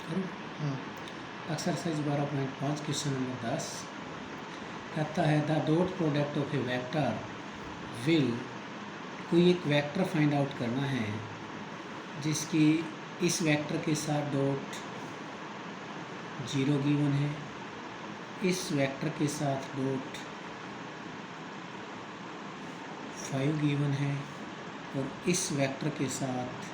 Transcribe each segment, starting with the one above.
हाँ। Exercise 12.5 question number 10 कहता है the dot product of A vector will, कोई एक वेक्टर फाइंड आउट करना है जिसकी इस वेक्टर के साथ डॉट 0 गिवन है, इस वेक्टर के साथ डॉट 5 गिवन है और इस वेक्टर के साथ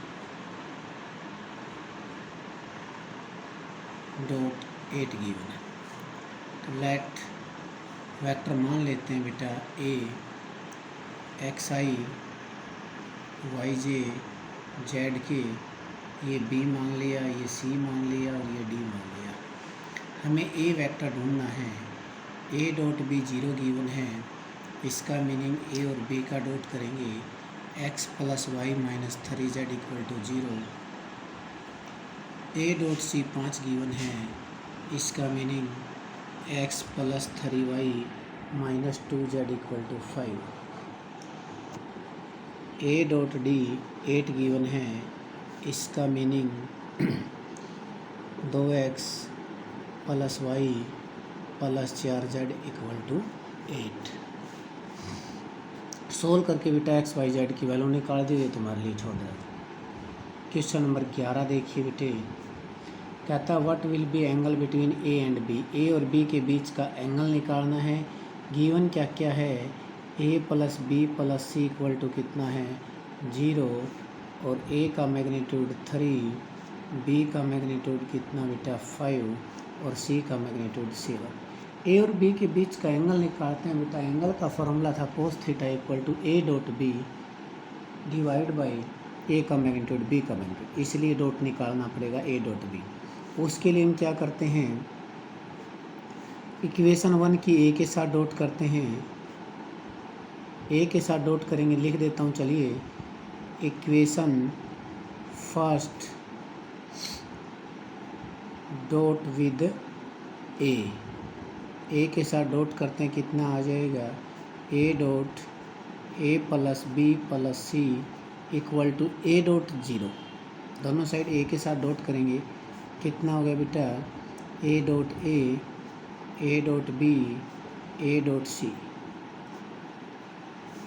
डॉट 8 गिवन है। तो लेट वेक्टर मान लेते हैं बेटा ए एक्स आई वाई जे जेड के, ये बी मान लिया, ये सी मान लिया और ये डी मान लिया। हमें ए वेक्टर ढूंढना है। ए डॉट बी 0 गिवन है, इसका मीनिंग ए और बी का डॉट करेंगे x plus y minus 3z equal to 0। A dot C 5 given है, इसका meaning x plus 3y minus 2z equal to 5। A dot D 8 given है, इसका meaning 2x plus y plus 4z equal to 8। Solve करके बेटा x Y z की value निकाल दीजिए, तुम्हारे लिए छोड़ रहा। क्वेश्चन नंबर 11 देखिए बेटे, कहता what will be angle between A and B, A और बी के बीच का एंगल निकालना है। गिवन क्या क्या है, A plus B plus C equal to कितना है 0 और ए का मैग्नीट्यूड 3, बी का मैग्नीट्यूड कितना बेटा 5 और सी का मैग्नीट्यूड 7। ए और बी के बीच का एंगल निकालते हैं बेटा। एंगल का फॉर्मूला था cos theta equal to A dot B divide by A का मैग्नीट्यूड बी का मैग्नीट्यूड, इसलिए डॉट निकालना पड़ेगा ए डॉट बी। उसके लिए हम क्या करते हैं, इक्वेशन 1 की ए के साथ डॉट करते हैं। ए के साथ डॉट करेंगे, लिख देता हूँ चलिए। Equation first dot with A के साथ डॉट करते हैं, कितना आ जाएगा A dot A plus B plus C equal to A dot 0। दोनों साइड ए के साथ डॉट करेंगे, कितना हो गया बेटा A dot B A dot C.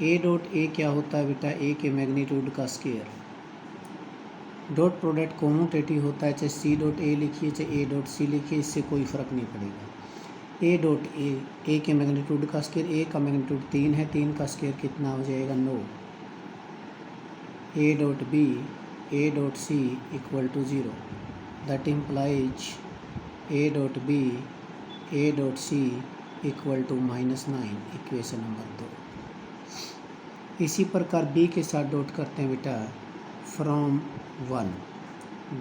A dot A क्या होता है बेटा, ए के मैग्नीट्यूड का स्क्वायर। डॉट प्रोडक्ट कॉम्यूटेटिव होता है, चाहे सी डॉट ए लिखिए चाहे ए डॉट सी लिखिए, इससे कोई फ़र्क नहीं पड़ेगा। ए डॉट ए के मैग्नीट्यूड का स्क्वायर, ए का मैग्नीट्यूड 3 है, 3 का स्क्वायर कितना हो जाएगा 9। A dot B A dot C equal to 0, that implies A dot B A dot C equal to -9, equation number 2। इसी प्रकार बी के साथ डॉट करते हैं बेटा फ्रॉम 1।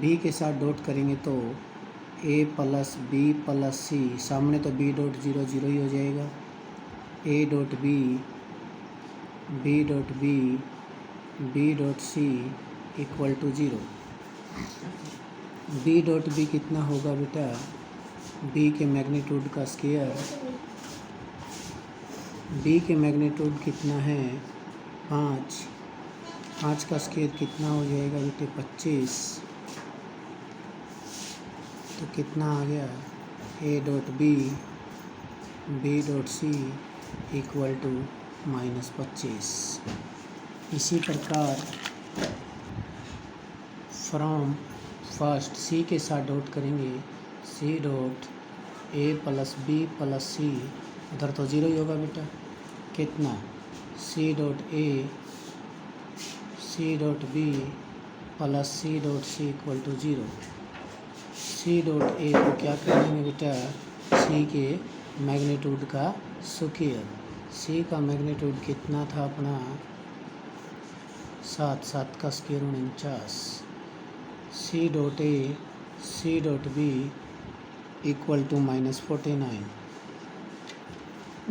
बी के साथ डॉट करेंगे तो A plus B plus C, सामने तो बी डॉट 0 0 ही हो जाएगा। A dot B B dot B B dot C equal to 0। B dot B कितना होगा बेटा, बी के मैग्नीट्यूड का स्क्वायर, बी के मैग्नीट्यूड कितना है 5, 5 का स्क्वायर कितना हो जाएगा बेटे 25। तो कितना आ गया A dot B B dot C equal to -25। इसी प्रकार फ्रॉम फर्स्ट सी के साथ डॉट करेंगे, C dot A plus B plus C, उधर तो 0 ही होगा बेटा, कितना C dot A C dot B plus C dot C equal to 0। C dot A को क्या करेंगे बेटा, सी के मैग्नीट्यूड का स्क्वायर। सी का मैग्नीट्यूड कितना था अपना 7, 7 का square 49। C dot A C dot B equal to -49।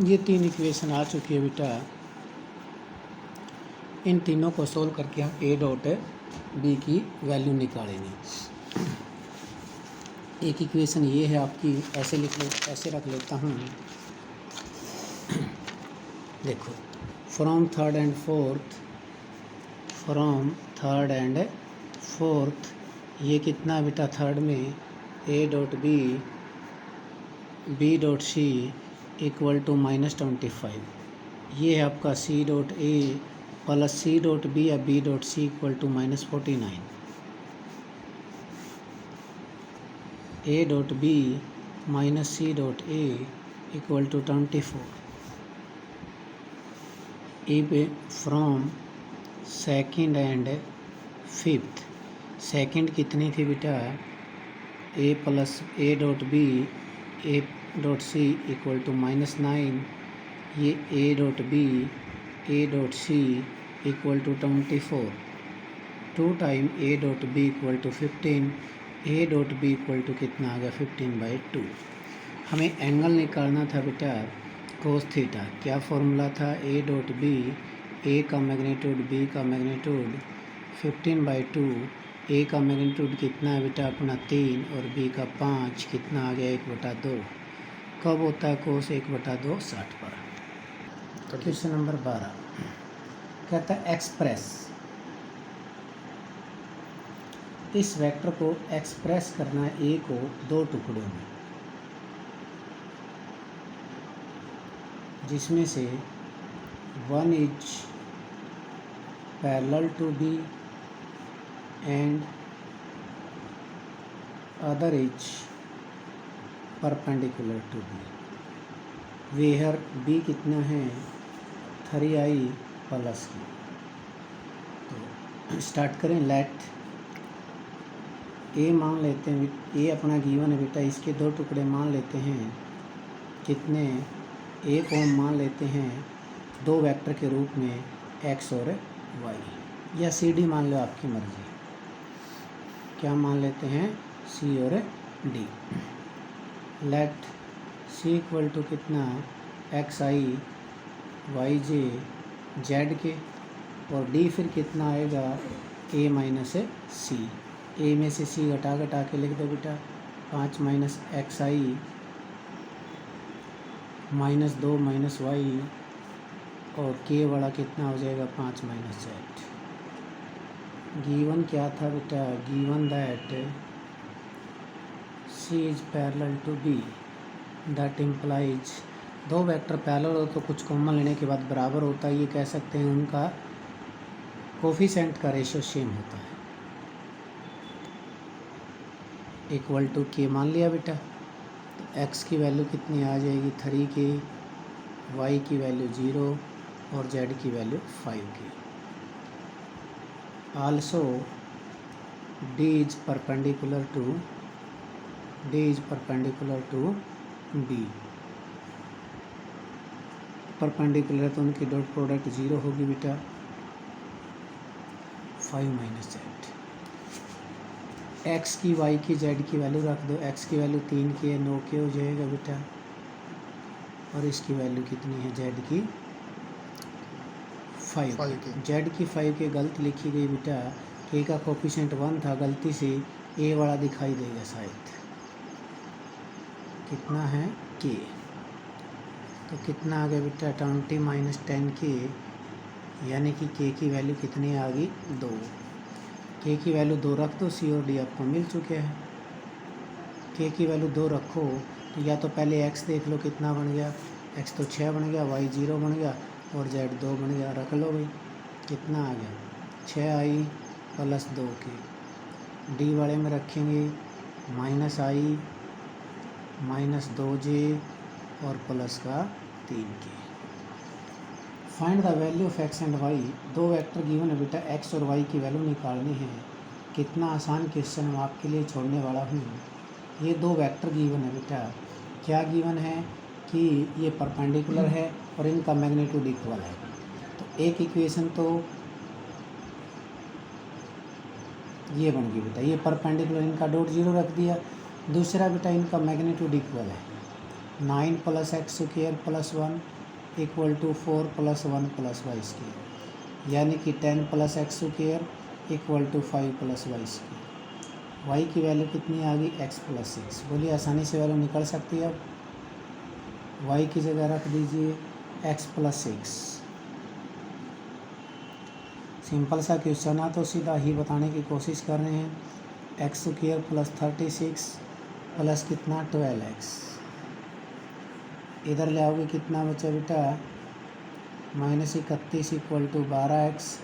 ये 3 इक्वेशन आ चुकी है बेटा। इन तीनों को सोल्व करके हम ए डॉट बी की वैल्यू निकालेंगे। एक इक्वेशन ये है आपकी, ऐसे रख लेता हूँ। देखो फ्रॉम थर्ड एंड फोर्थ ये कितना बेटा, थर्ड में A dot B dot C equal to -25। ये है आपका C dot A plus C dot B या B dot C equal to -49। A dot B minus C dot A equal to 24। If from second and fifth, second कितनी थी बेटा, A plus A dot B A dot C equal to -9, ये A dot B A dot C equal to 24, 2 time A dot B equal to 15, A dot B equal to कितना आ गया 15/2। हमें angle निकालना था बेटा कोस थीटा। क्या formula था, ए डॉट बी ए का मैग्नीट्यूड बी का मैग्नीट्यूड 15/2, ए का मैग्नीट्यूड कितना है बेटा अपना 3 और बी का 5, कितना आ गया 1/2। कब होता है कोस 1/2 60 पर। क्वेश्चन नंबर 12 कहता है एक्सप्रेस, इस वेक्टर को एक्सप्रेस करना है ए को 2 टुकड़ों में, जिसमें से 1 is parallel to B and other is perpendicular to B. Where B कितना है 3i प्लस की। तो स्टार्ट करें। लेट ए मान लेते हैं, ए अपना गिवन है बेटा, इसके 2 टुकड़े मान लेते हैं। कितने, ए को हम मान लेते हैं 2 वेक्टर के रूप में x और y, या सी डी मान लो, आपकी मर्जी। क्या मान लेते हैं, सी और D. Let C equal to कितना xi yj z के, और डी फिर कितना आएगा a माइनस सी। ए में से सी घटा के लिख दो बेटा, 5 माइनस xi -2 माइनस वाई, और के वाला कितना हो जाएगा 5 माइनस जेड। गिवन क्या था बेटा, given that C is parallel to B, that implies 2 vector parallel हो तो कुछ कॉमन लेने के बाद बराबर होता है, ये कह सकते हैं उनका कोफिशिएंट का रेशियो सेम होता है। इक्वल टू के मान लिया बेटा, तो x की वैल्यू कितनी आ जाएगी 3 की, y की वैल्यू 0 और z की वैल्यू 5 की। Also d is perpendicular to b। Perpendicular तो उनकी डॉट प्रोडक्ट 0 होगी बेटा, 5 माइनस जेड। x की y की z की वैल्यू रख दो, x की वैल्यू 3 की है, 9 के हो जाएगा बेटा, और इसकी वैल्यू कितनी है z की 5 z की 5 के गलत लिखी गई बेटा, k का कोफिशिएंट 1 था, गलती से a वाला दिखाई देगा शायद। कितना है k, तो कितना आ गया बेटा 20 माइनस 10k, यानी कि k की वैल्यू कितनी आ गई 2। k की वैल्यू 2 रख दो, सी और डी आपको मिल चुके हैं। k की वैल्यू 2 रखो तो या तो पहले x देख लो कितना बन गया, x तो 6 बन गया, y 0 बन गया और z 2 बन गया। रख लो भाई, कितना आ गया 6i प्लस 2k। डी वाले में रखेंगे -i माइनस 2j और प्लस का 3k। Find the value of x and y, 2 vector given है बेटा, x और y की वैल्यू निकालनी है। कितना आसान क्वेश्चन मैं आपके लिए छोड़ने वाला हूँ। ये 2 वेक्टर गिवन है बेटा, क्या गिवन है कि ये परपेंडिकुलर है और इनका मैग्नीट्यूड इक्वल है। तो एक इक्वेशन तो ये बन गई बेटा, ये परपेंडिकुलर, इनका डॉट 0 रख दिया। दूसरा बेटा इनका मैग्नीट्यूड इक्वल है, 9 + x² + 1 इक्वल टू 4 + 1 + y², यानी कि 10 + x² equal to 5 + y²। y की वैल्यू कितनी आ गई x + 6। बोलिए आसानी से वैल्यू निकल सकती है। अब y की जगह रख दीजिए x + 6। सिंपल सा क्वेश्चन है तो सीधा ही बताने की कोशिश कर रहे हैं। x² + 36 प्लस कितना 12x, इधर ले आओगे कितना बचा बेटा -31 इक्वल टू 12x,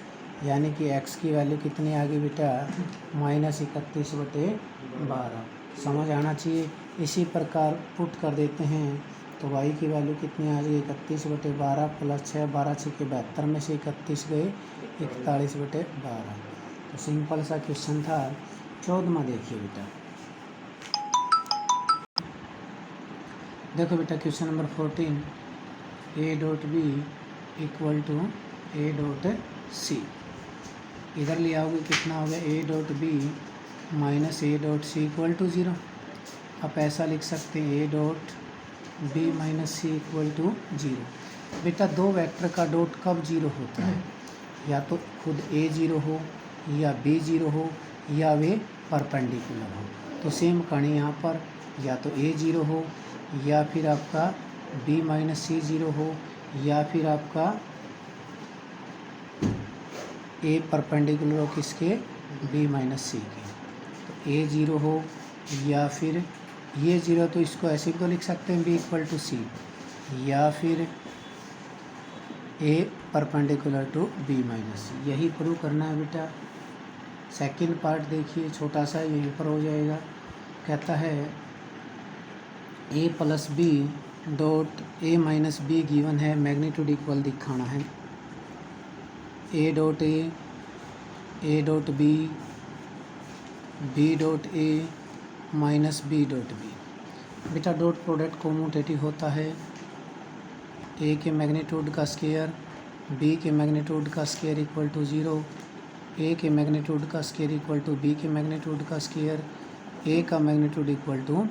यानी कि x की वैल्यू कितनी आ गई बेटा -31/12। समझ आना चाहिए। इसी प्रकार पुट कर देते हैं तो y की वैल्यू कितनी आ जाएगी 31/12 प्लस 6, 12 6 के 72 में से 31 गए 41/12। तो सिंपल सा क्वेश्चन था। 14वां देखिए बेटा, देखो बेटा question number 14, A.B equal to A.C। इधर ले आओगे कितना हो गया A.B minus A.C equal to 0। आप ऐसा लिख सकते हैं A.B minus C equal to 0। बेटा दो वेक्टर का डॉट कब 0 होता है, या तो खुद A 0 हो या B 0 हो या वे परपेंडिकुलर हो। तो सेम कहानी यहाँ पर, या तो A 0 हो या फिर आपका B माइनस C 0 हो या फिर आपका A परपेंडिकुलर हो किसके B माइनस C के। तो A 0 हो या फिर ये 0, तो इसको ऐसे भी तो लिख सकते हैं B इक्वल टू C, या फिर A perpendicular to B minus C। यही प्रूव करना है बेटा। सेकंड पार्ट देखिए, छोटा सा यहीं पर हो जाएगा। कहता है A plus B dot A minus B given है, मैग्नीट्यूड इक्वल दिखाना है। A dot B, B dot A minus B dot B। बेटा डॉट प्रोडक्ट कोमोटेटिव होता है। A के मैग्नीट्यूड का स्केयर B के मैग्नीट्यूड का स्केयर इक्वल टू 0, A के मैग्नीट्यूड का स्केयर इक्वल टू B के मैग्नीट्यूड का स्केयर, A का मैग्नीट्यूड इक्वल टू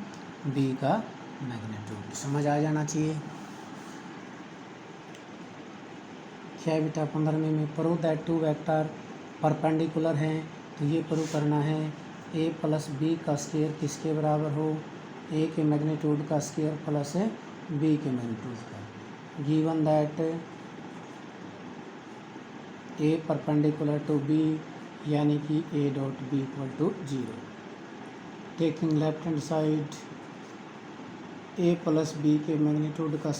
B का मैग्नीट्यूड। समझ आ जाना चाहिए। क्या है बेटा 15वें में, prove that two vector perpendicular हैं। तो ये प्रूव करना है A प्लस B का स्केयर किसके बराबर हो, A के मैग्नीट्यूड का स्केयर प्लस B के मैग्नीट्यूड का। Given that A perpendicular to B, यानी कि A dot B equal to 0। Taking left hand side A plus B के मैग्नीट्यूड का,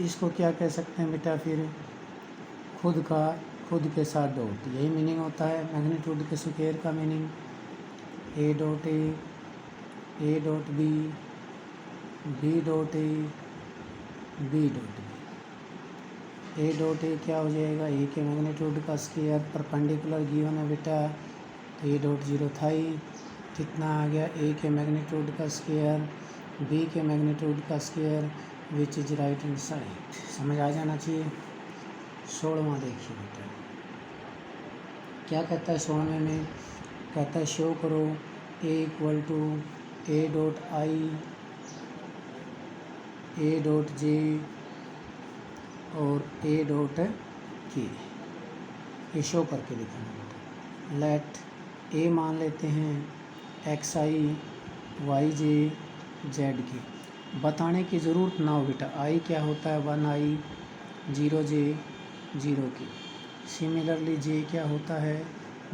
इसको क्या कह सकते हैं बेटा फिर खुद के साथ डॉट, यही मीनिंग होता है मैग्नीट्यूड के स्क्वायर का meaning. A dot B, B dot B dot B। A dot A क्या हो जाएगा, A के मैग्नीट्यूड का स्क्वायर परपेंडिकुलर गिवन है बेटा, तो A डॉट 0 था ही। कितना आ गया A के मैग्नीट्यूड का स्क्वायर B के मैग्नीट्यूड का square which is right hand side. समझ आ जाना चाहिए। 16वां देखिए बेटा, क्या कहता है 16वें में, कहता है शो करो A equal to A dot I, A dot J और A डॉट K। ये शो करके दिखाना बेटा। लेट A मान लेते हैं XI YJ Z की। बताने की ज़रूरत ना हो बेटा, I क्या होता है 1I 0J 0 की। सिमिलरली J क्या होता है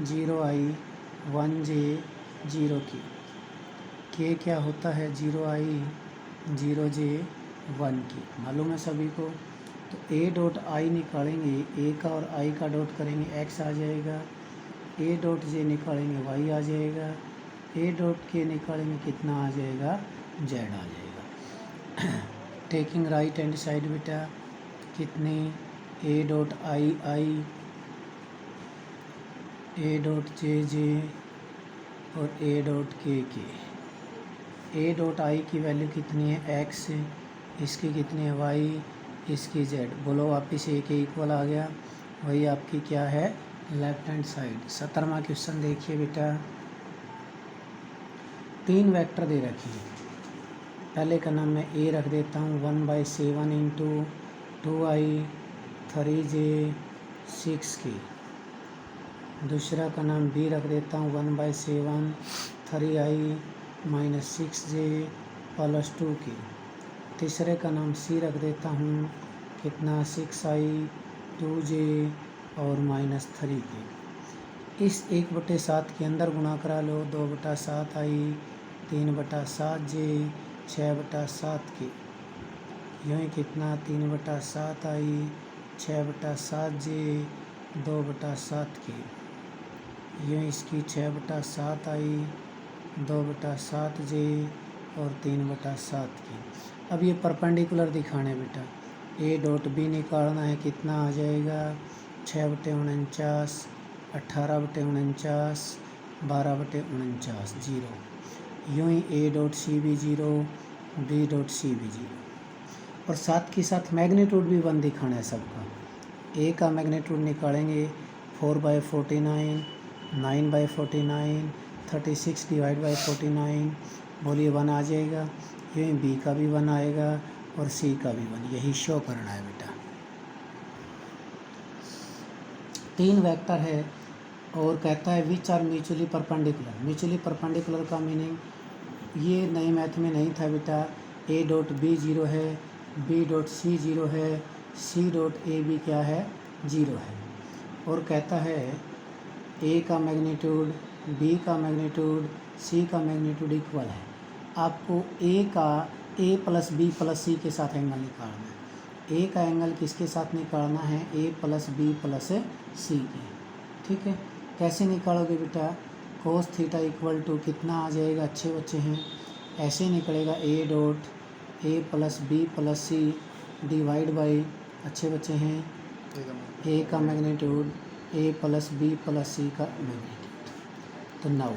0I 1J 0 की। K क्या होता है 0I 0J 1 की। मालूम है सभी को। तो A डॉट I निकालेंगे, A का और I का डॉट करेंगे X आ जाएगा, A डॉट J निकालेंगे Y आ जाएगा, A डॉट K निकालेंगे कितना आ जाएगा Z आ जाएगा। टेकिंग राइट हैंड साइड बेटा, कितने A dot I A dot J और A dot K। A dot I की वैल्यू कितनी है X, इसकी कितनी है Y, इसकी Z। बोलो वापिस A के इक्वल आ गया, वही आपकी क्या है लेफ्ट हैंड साइड। 17वां क्वेश्चन देखिए बेटा, 3 वेक्टर दे रखी है। पहले का नाम मैं A रख देता हूँ 1/7 इंटू 2I 3J 6K। दूसरा का नाम B रख देता हूँ 1/7 3I minus 6J plus 2K। तीसरे का नाम C रख देता हूँ कितना 6I 2J और माइनस 3K। इस 1/7 के अंदर गुणा करा लो 2/7I 3/7 जे 6/7 के, यूँ ही कितना 3/7 आई 6/7 जे 2/7 के, यूँ इसकी 6/7 आई 2/7 जे और 3/7 की। अब ये परपेंडिकुलर दिखाने बेटा, ए डॉट बी निकालना है, कितना आ जाएगा 6/49, 18/49, 12/49, 0। यूँ ही ए डॉट सी भी 0, बी डॉट सी भी 0। और साथ के साथ मैग्नीट्यूड भी 1 दिखाना है सबका। ए का मैग्नीट्यूड निकालेंगे 4/49, 9/49, 36 डिवाइड बाई 49, बोलिए 1 आ जाएगा। यूँ बी का भी 1 आएगा और सी का भी 1, यही शो करना है बेटा। 3 वेक्टर है और कहता है which are mutually perpendicular. Mutually perpendicular का मीनिंग ये नए मैथ में नहीं था बेटा। ए डॉट बी 0 है, बी डॉट सी 0 है, सी डॉट ए बी क्या है 0 है। और कहता है ए का मैग्नीट्यूड, बी का मैग्नीट्यूड, सी का मैग्नीट्यूड इक्वल है। आपको ए का ए प्लस बी प्लस सी के साथ एंगल निकालना है। ए का एंगल किसके साथ निकालना है, ए प्लस बी प्लस सी के। ठीक है, कैसे निकालोगे बेटा, कोस थीटा इक्वल टू कितना आ जाएगा, अच्छे बच्चे हैं, ऐसे निकलेगा A dot A plus B plus C divide by, अच्छे बच्चे हैं, ए का magnitude A plus B plus C का मैग्नीट्यूड। तो नाउ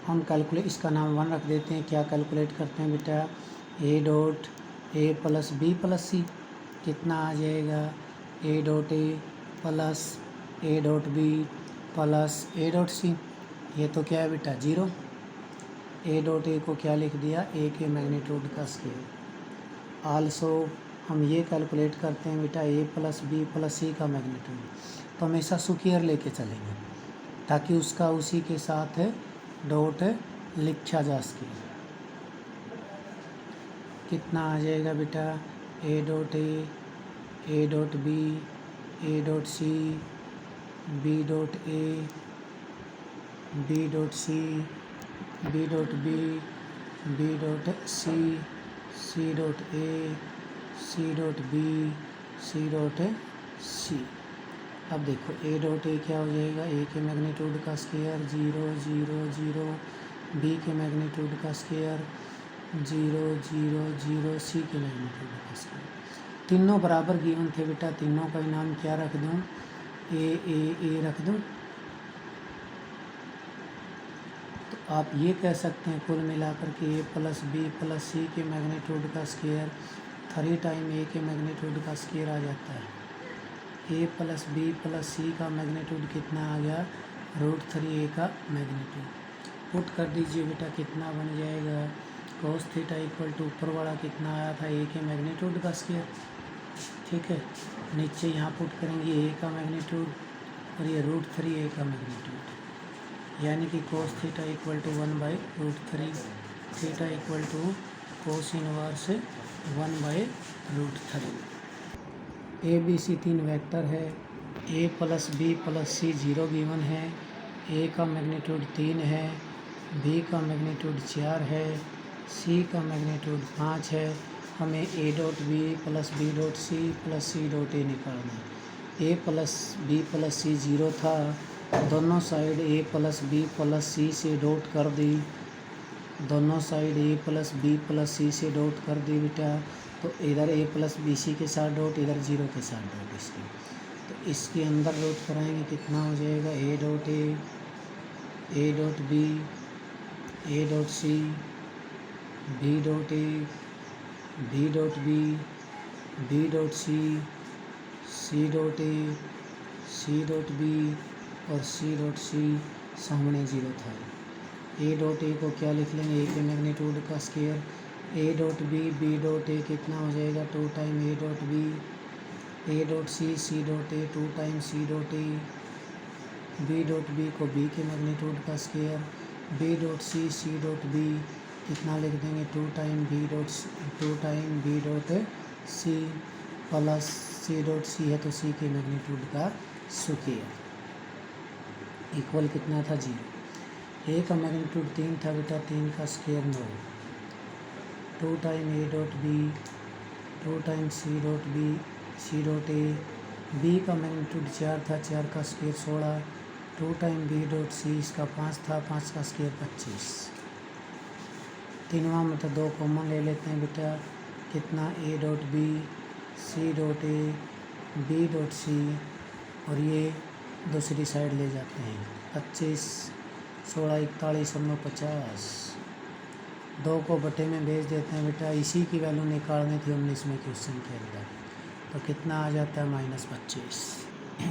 हम कैलकुलेट, इसका नाम 1 रख देते हैं। क्या कैलकुलेट करते हैं बेटा, A dot A plus B plus C कितना आ जाएगा, A dot A plus A dot B plus A dot C. ये तो क्या है बेटा 0। ए डॉट ए को क्या लिख दिया, ए के मैग्नीट्यूड का स्केयर। आल्सो हम ये कैलकुलेट करते हैं बेटा A plus B plus C का मैग्नीट्यूड, तो हमेशा स्क्वायर लेके चलेंगे ताकि उसका उसी के साथ डॉट लिखा जा सके। कितना आ जाएगा बेटा, A dot A dot B, A dot C, B dot A, B dot C, B dot B, B dot C, C dot A, C dot B, C dot C. अब देखो ए डॉट ए क्या हो जाएगा, ए के magnitude का square 0 0 0, B के magnitude का square 0 0 0, सी के मैग्नीट्यूड का स्केयर। तीनों बराबर गिवन थे बेटा, तीनों का नाम क्या रख दूँ, ए रख दूँ। तो आप ये कह सकते हैं कुल मिलाकर के ए प्लस बी प्लस सी के मैग्नीट्यूड का स्केयर 3 टाइम ए के मैग्नीट्यूड का स्केयर आ जाता है। A plus B plus C का मैग्नीट्यूड कितना आ गया, √3 ए का मैग्नीट्यूड। पुट कर दीजिए बेटा, कितना बन जाएगा, कोस थीटा इक्वल टू ऊपर वाला कितना आया था, ए के मैग्नीट्यूड का स्केयर। ठीक है, नीचे यहाँ पुट करेंगे ए का मैग्नीट्यूड और ये √3 ए का मैग्नीट्यूड, यानी कि cos theta equal to 1/√3, theta equal to cos inverse 1/√3। A B C 3 vector है, A plus B plus C 0 given है, ए का मैग्नीट्यूड 3 है, बी का मैग्नीट्यूड 4 है, सी का मैग्नीट्यूड 5 है। हमें A dot B plus B dot C plus C dot A निकालना है। A plus B plus C 0 था, दोनों side A plus B plus C से डॉट कर दी, दोनों side A plus B plus C से डॉट कर दी बेटा। तो इधर ए प्लस बी सी के साथ डॉट, इधर 0 के साथ डॉट इसके, तो इसके अंदर डॉट कराएंगे, कितना हो जाएगा, A dot A dot B, A dot C, B dot A, B dot B, B dot C, C dot A, C dot B और सी डॉट सी। सामने 0 था। ए डॉट ए को क्या लिख लेंगे, ए के मैग्नीट्यूड का square. A dot B dot A कितना हो जाएगा, 2 time A dot B, A dot C dot A 2 time C dot A, B dot B को बी के मैग्नीट्यूड का square, B dot C dot B कितना लिख देंगे, 2 time B dot C plus C dot C है तो सी के magnitude का स्क्वायर इक्वल कितना था 0। ए का मैग्नीट्यूड 3 था बेटा, 3 का square 9, 2 time A dot B, 2 time C dot B, C dot A. B का मैग्नीट्यूड 4 था, 4 का square 16, 2 time B dot C, इसका 5 था, 5 का स्क्वायर 25। तीनवा मतलब 2 कॉमन ले लेते हैं बेटा, कितना A dot B, C dot A, B dot C, और ये दूसरी साइड ले जाते हैं 25, 16, 41, 50। 2 को बटे में भेज देते हैं बेटा, इसी की वैल्यू निकालनी थी 19वें क्वेश्चन के अंदर, तो कितना आ जाता है -25।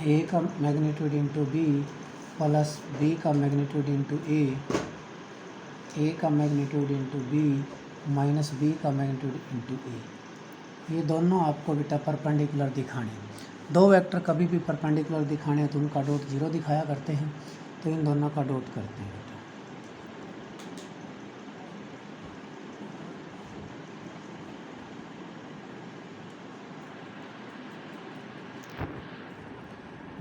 ए का magnitude into B plus B का मैग्नीट्यूड इंटू ए का magnitude into B minus B का मैग्नीट्यूड इंटू ए। ये दोनों आपको बेटा परपेंडिकुलर दिखाने। 2 वेक्टर कभी भी परपेंडिकुलर दिखाने तो उनका डॉट 0 दिखाया करते हैं, तो इन दोनों का डॉट करते हैं बेटा।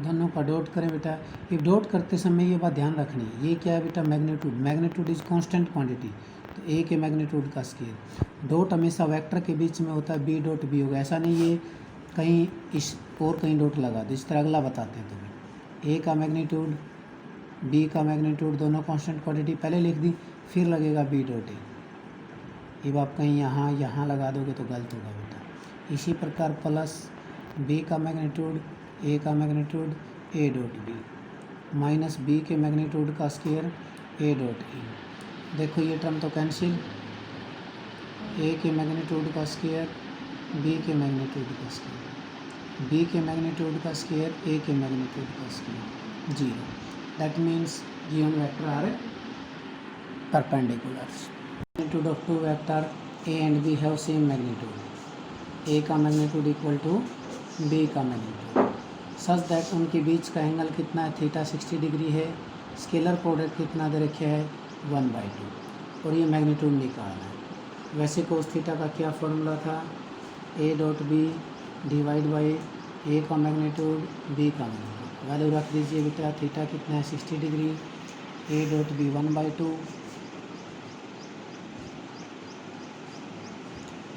दोनों का डॉट करें बेटा। ये डॉट करते समय ये बात ध्यान रखनी है, ये क्या है बेटा, magnitude. Magnitude is constant quantity, तो ए के मैग्नीट्यूड का स्केल। डॉट हमेशा वेक्टर के बीच में होता है, बी डॉट बी होगा, ऐसा नहीं ये कहीं इस और कहीं डॉट लगा दो, इस तरह अगला बताते हैं तुम्हें। ए का मैग्नीट्यूड, बी का मैग्नीट्यूड, दोनों कांस्टेंट क्वांटिटी पहले लिख दी, फिर लगेगा बी डॉट ए। अब आप कहीं यहाँ लगा दोगे तो गलत होगा बेटा। इसी प्रकार प्लस बी का मैग्नीट्यूड, ए का magnitude, A dot B, minus B के मैग्नीट्यूड का स्क्वायर, ए डॉट ए। देखो ये टर्म तो कैंसिल, ए के मैग्नीट्यूड का स्क्वायर, बी के मैग्नीट्यूड का स्क्वायर, बी के मैग्नीट्यूड का स्क्वायर, ए के मैग्नीट्यूड का square, 0। That means given vector are perpendicular. Magnitude of 2 vector A and B have same magnitude, A का मैग्नीट्यूड इक्वल टू बी का magnitude, such that उनके बीच का angle कितना है, थीटा 60 डिग्री है। स्केलर प्रोडक्ट कितना दे रखे है, 1/2, और ये मैग्नीट्यूड निकालना है। वैसे कोस थीटा का क्या फॉर्मूला था, A dot B divide by A का मैग्नीट्यूड, बी का मैग्नीट्यूड। वैल्यू रख दीजिए बेटा, थीटा कितना है 60 डिग्री, ए डॉट बी 1/2,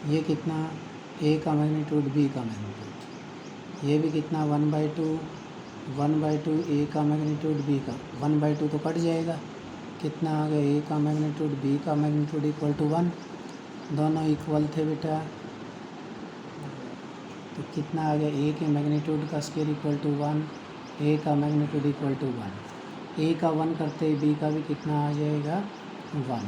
ये कितना, ए का मैग्नीट्यूड, बी का मैग्नीट्यूड, ये भी कितना 1/2, 1/2 ए का मैग्नीट्यूड, बी का 1/2 तो कट जाएगा, कितना आ गया, ए का मैग्नीट्यूड, बी का मैग्नीट्यूड इक्वल टू 1, दोनों इक्वल थे बेटा, तो कितना आ गया, ए के मैग्नीट्यूड का स्क्वायर इक्वल टू 1, ए का मैग्नीट्यूड इक्वल टू 1। ए का 1 करते बी का भी कितना आ जाएगा, 1।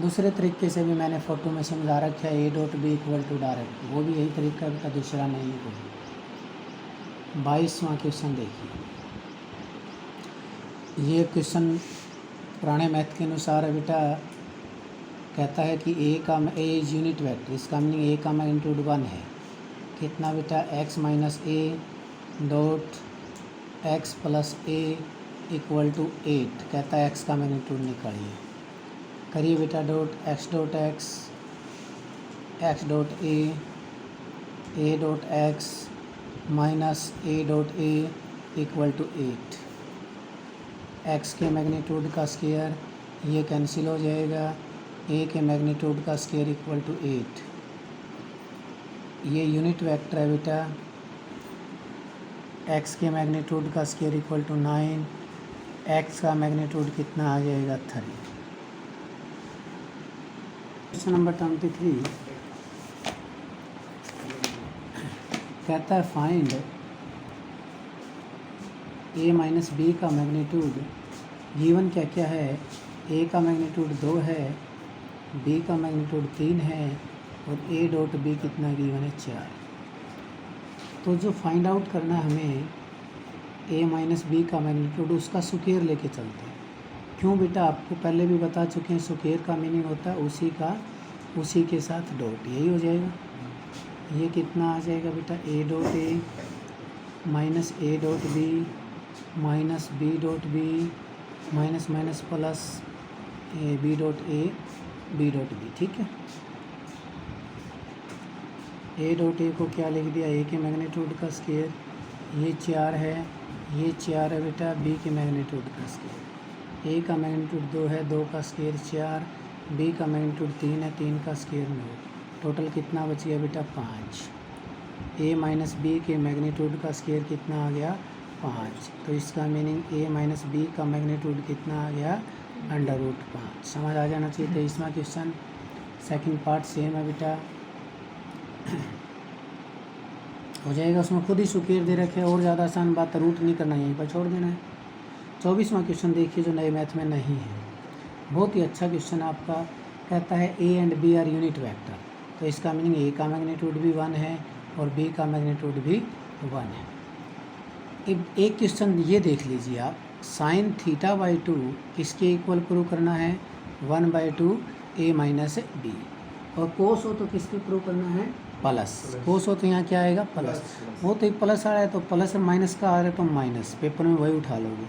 दूसरे तरीके से भी मैंने फोटो में समझा रखा है, A dot B equal to direct, वो भी यही तरीका बेटा, दूसरा नहीं है कोई। 22वां क्वेश्चन देखिए। ये क्वेश्चन पुराने मैथ के अनुसार है बेटा, कहता है कि ए इज यूनिट वेक्टर, इसका मीनिंग ए का मैग्नीट्यूड 1 है। कितना बेटा, x minus A dot X plus A equal to 8। कहता है x का मैग्नीट्यूड निकालिए, करिए बेटा, dot X dot X dot A dot X minus A dot A equal to 8। X के मैग्नीट्यूड का स्क्वायर, ये कैंसिल हो जाएगा, ए के मैग्नीट्यूड का स्क्वायर इक्वल टू 8। ये यूनिट वेक्टर है बेटा, एक्स के मैग्नीट्यूड का स्क्वायर इक्वल टू 9, एक्स का मैग्नीट्यूड कितना आ जाएगा, 3। क्वेश्चन नंबर 23 कहता है फाइंड ए माइनस बी का मैग्नीट्यूड। गिवन क्या क्या है, ए का मैग्नीट्यूड 2 है, बी का मैग्नीट्यूड 3 है, और ए डॉट बी कितना गिवन है, 4। तो जो फाइंड आउट करना है हमें ए माइनस बी का मैग्नीट्यूड, उसका स्क्वायर लेके चलते हैं। क्यों बेटा, आपको पहले भी बता चुके हैं, स्क्वायर का मीनिंग होता है उसी के साथ डॉट, यही हो जाएगा। ये कितना आ जाएगा बेटा, A dot A minus A dot B minus B dot B minus minus plus B dot A B dot B, ठीक है। ए डॉट ए को क्या लिख दिया, ए के मैग्नीट्यूड का स्क्वायर, ये 4 है, ये 4 है बेटा, बी के मैग्नीट्यूड का स्क्वायर। ए का मैग्नीट्यूड 2 है, 2 का स्क्वायर 4, बी का मैग्नीट्यूड 3 है, 3 का स्क्वायर 9, टोटल कितना बच गया बेटा 5। ए माइनस बी के मैग्नीट्यूड का स्क्वायर कितना आ गया 5, तो इसका मीनिंग ए माइनस बी का मैग्नीट्यूड कितना आ गया √5। समझ आ जाना चाहिए। 23वां क्वेश्चन सेकंड पार्ट सेम है बेटा, हो जाएगा। उसमें खुद ही सुकेर दे रखे, और ज़्यादा आसान बात, रूट नहीं करना, यहीं पर छोड़ देना है। 24वां क्वेश्चन देखिए जो नए मैथ में नहीं है, बहुत ही अच्छा क्वेश्चन आपका। कहता है A and B are unit vector, तो इसका मीनिंग ए का मैग्नीट्यूड भी 1 है और बी का मैग्नीट्यूड भी 1 है। एक क्वेश्चन ये देख लीजिए आप, साइन θ/2 किसके इक्वल प्रूव करना है 1/2 ए माइनस बी, और कोस हो तो किसके प्रूव करना है प्लस, कोस हो तो यहाँ क्या आएगा प्लस, वो तो एक प्लस आ रहा है तो प्लस और माइनस का आ रहा है तो माइनस, पेपर में वही उठा लोगे,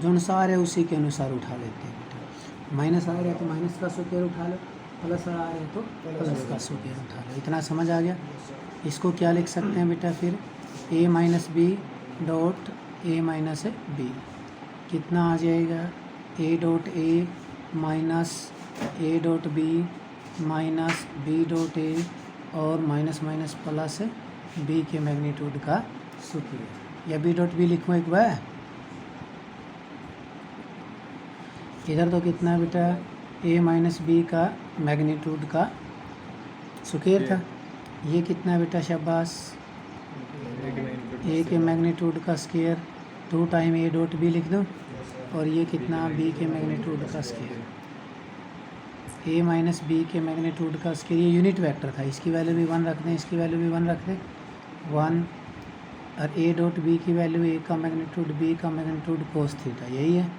जो अनुसार आ रहा है उसी के अनुसार उठा लेते हैं बेटा। माइनस आ रहा है तो माइनस का स्क्वायर उठा लो, प्लस आ रहा है तो प्लस का स्क्वायर उठा लो। इतना समझ आ गया। इसको क्या लिख सकते हैं बेटा फिर, A minus B dot A minus B कितना आ जाएगा, A dot A minus A dot B minus B dot A और माइनस माइनस प्लस बी के मैग्नीट्यूड का स्क्वायर, या बी डॉट बी लिखूँ एक बार। इधर तो कितना बेटा ए माइनस बी का मैग्नीट्यूड का स्क्वायर था, ये कितना बेटा शाबाश ए के मैग्नीट्यूड का square 2 time A dot B लिख दो, और ये कितना बी के मैग्नीट्यूड का स्क्वायर, ए माइनस बी के मैग्नीट्यूड का स्क्वायर, ये यूनिट वेक्टर था, इसकी वैल्यू भी 1 रख दें, इसकी वैल्यू भी 1 रख दें 1, और ए डॉट बी की वैल्यू ए का मैग्नीट्यूड बी का मैग्नीट्यूड कोस थीटा, यही है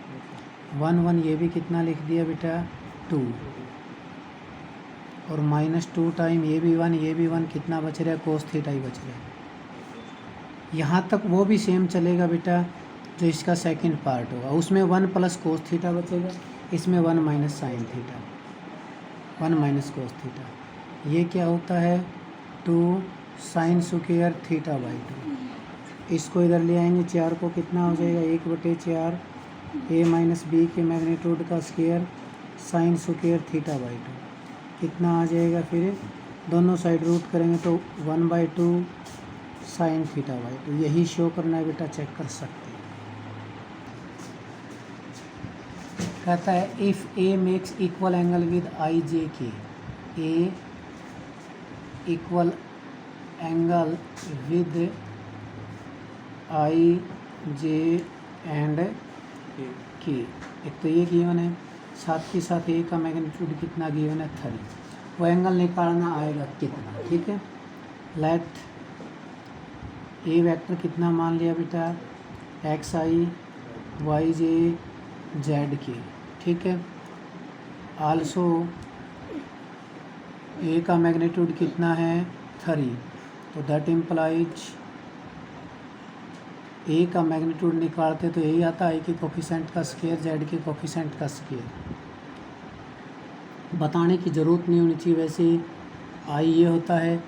1 1, ये भी कितना लिख दिया बेटा 2, और -2 टाइम ये भी 1 ये भी 1, कितना बच रहा है कोस थीटा ही बच रहा है। यहाँ तक वो भी सेम चलेगा बेटा, जो इसका सेकंड पार्ट होगा उसमें 1 प्लस कोस थीटा बचेगा, इसमें 1 minus sine theta, 1 minus cos theta, ये क्या होता है 2 साइन स्क्वायर θ/2। इसको इधर ले आएंगे, 4 को कितना हो जाएगा 1/4 ए माइनस बी के मैग्नीट्यूड का स्क्वायर साइन स्क्वायर θ/2 कितना आ जाएगा, फिर दोनों साइड रूट करेंगे तो 1/2 साइन θ/2, यही शो करना है बेटा, चेक कर सकते हैं। कहता है if A makes equal angle with I J K, A equal angle with I J and K, एक तो ये गिवन है, साथ ही साथ ए का मैग्नीट्यूड कितना गिवन है 3, वो एंगल निकालना आएगा कितना, ठीक है। लेट ए वेक्टर कितना मान लिया बेटा XI YJ ZK, ठीक है। आल्सो ए का मैग्नीट्यूड कितना है 3, तो दैट इम्प्लाइज ए का मैग्नीट्यूड निकालते तो यही आता है, आई के कोफिशेंट का स्क्वायर जेड के कोफिशेंट का स्क्वायर, बताने की ज़रूरत नहीं होनी चाहिए। वैसे आई ये होता है,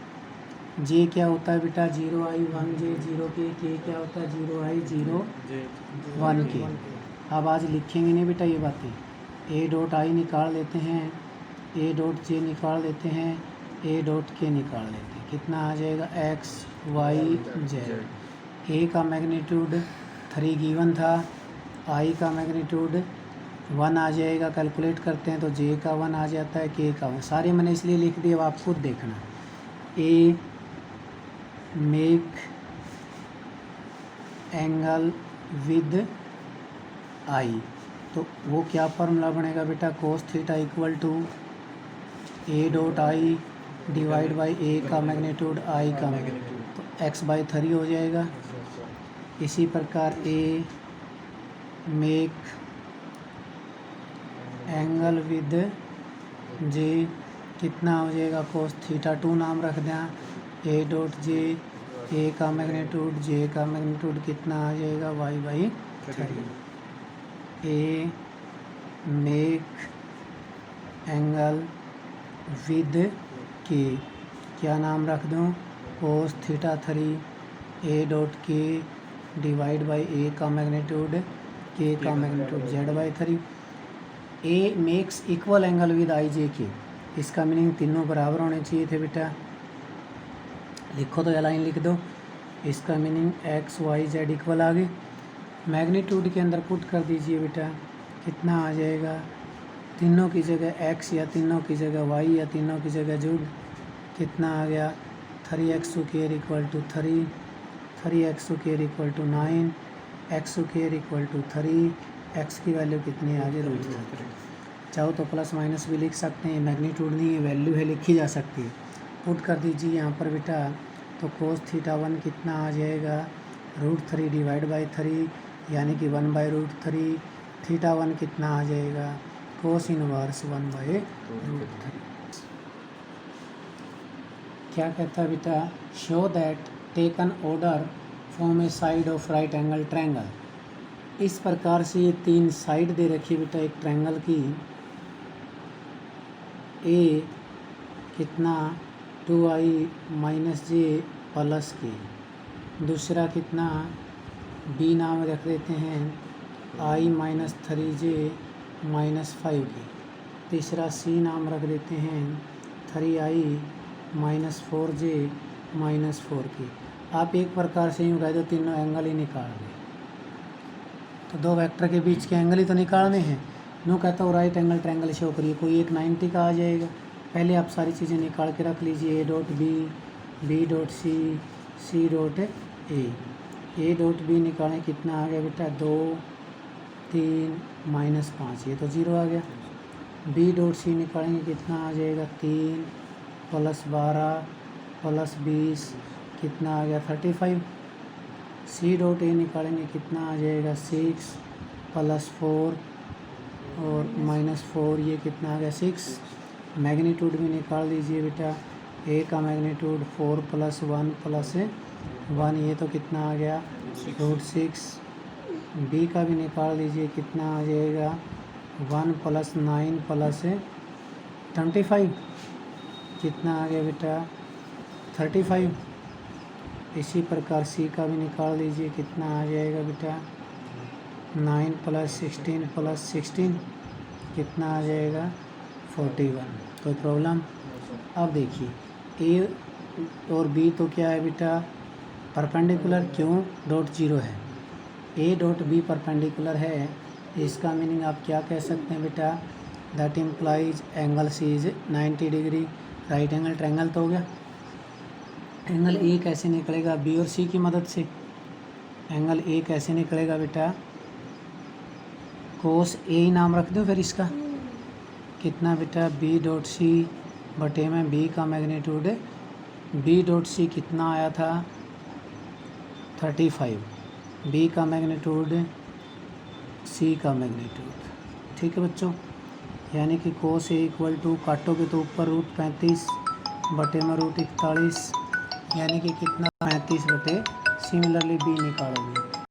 जे क्या होता है बेटा 0I 1J 0K, के क्या होता है 0I 0 1K। अब आज लिखेंगे नहीं बेटा ये बातें, ए डॉट आई निकाल लेते हैं, ए डॉट जे निकाल लेते हैं, ए डॉट के निकाल लेते हैं, कितना आ जाएगा XY Z। ए का मैग्नीट्यूड 3 गिवन था, आई का मैग्नीट्यूड 1 आ जाएगा, कैलकुलेट करते हैं तो जे का 1 आ जाता है, के का 1, सारे मैंने इसलिए लिख दिए, अब आप खुद देखना। A make angle with I, तो वो क्या फार्मूला बनेगा बेटा cos theta equal to A dot I divide by A का मैग्नीट्यूड आई का मैग्नीट्यूड, तो x/3 हो जाएगा। इसी प्रकार ए मेक एंगल विद जे कितना हो जाएगा कोस थीटा 2 नाम रख दें, ए डॉट जे ए का मैग्नीट्यूड जे का मैग्नीट्यूड कितना आ जाएगा y/3। A make angle with के क्या नाम रख दूँ cos theta 3, A dot K divide by A का मैग्नीट्यूड के का magnitude Z/3। A makes equal angle with I J K, इसका मीनिंग तीनों बराबर होने चाहिए थे बेटा। लिखो तो या लाइन लिख दो, इसका meaning X Y Z equal आ गई। मैग्नीट्यूड के अंदर पुट कर दीजिए बेटा, कितना आ जाएगा, तीनों की जगह एक्स या तीनों की जगह वाई या तीनों की जगह जेड, कितना आ गया 3x² equal to 3, 3x² equal to 9, x² equal to 3, x की वैल्यू कितनी आ गई √3। चाहो तो प्लस माइनस भी लिख सकते हैं, मैग्नीट्यूड नहीं है वैल्यू है, लिखी जा सकती है। पुट कर दीजिए यहाँ पर बेटा, तो cos θ1 कितना आ जाएगा √3 डिवाइड बाई 3, यानी कि 1/√3। θ1 कितना आ जाएगा cos इनवर्स 1/√3। क्या कहता है बेटा, show that taken order from A side of right angle triangle. इस प्रकार से ये तीन साइड दे रखी है बेटा एक ट्रायंगल की। ए कितना 2i - j प्लस की, दूसरा कितना बी नाम रख देते हैं i - 3j - 5 की, तीसरा सी नाम रख देते हैं 3i - 4j - 4 की। आप एक प्रकार से यूँ कह दो तीनों एंगल ही निकाल दें, तो दो वेक्टर के बीच के एंगल ही तो निकालने हैं। यूँ कहता हूँ राइट एंगल ट्रायंगल शो करिए, कोई एक 90 का आ जाएगा। पहले आप सारी चीज़ें निकाल के रख लीजिए, A.B, B.C, C.A। A.B निकालें, कितना आ गया बेटा 2, 3 -5, ये तो 0 आ गया। B.C निकालेंगे, कितना आ जाएगा 3 + 12 + 20, कितना आ गया 35। C.A निकालेंगे, कितना आ जाएगा 6 + 4 और -4, ये कितना आ गया 6। मैग्नीट्यूड भी निकाल दीजिए बेटा, ए का मैग्नीट्यूड 4 + 1 + 1, ये तो कितना आ गया √6। बी का भी निकाल दीजिए, कितना आ जाएगा 1 + 9 + 25, कितना आ गया बेटा 35। इसी प्रकार सी का भी निकाल दीजिए, कितना आ जाएगा बेटा 9 + 16 + 16, कितना आ जाएगा 41। कोई प्रॉब्लम? अब देखिए ए और बी तो क्या है बेटा परपेंडिकुलर, क्यों .0 है। A.B परपेंडिकुलर है, इसका मीनिंग आप क्या कह सकते हैं बेटा, that implies angle C is 90 degree. Right angle triangle तो हो गया। एंगल ए कैसे निकलेगा, बी और सी की मदद से। एंगल ए कैसे निकलेगा बेटा, cos A नाम रख दो फिर इसका, कितना बेटा B.C बटे में B का मैग्नीट्यूड है। B.C कितना आया था 35, B का मैग्नीट्यूड C का मैग्नीट्यूड, ठीक है बच्चों। यानी कि cos A इक्वल टू काटोगे तो ऊपर √35 बटे में √41, यानी कि कितना 35 बटे, सिमिलरली B निकालोगे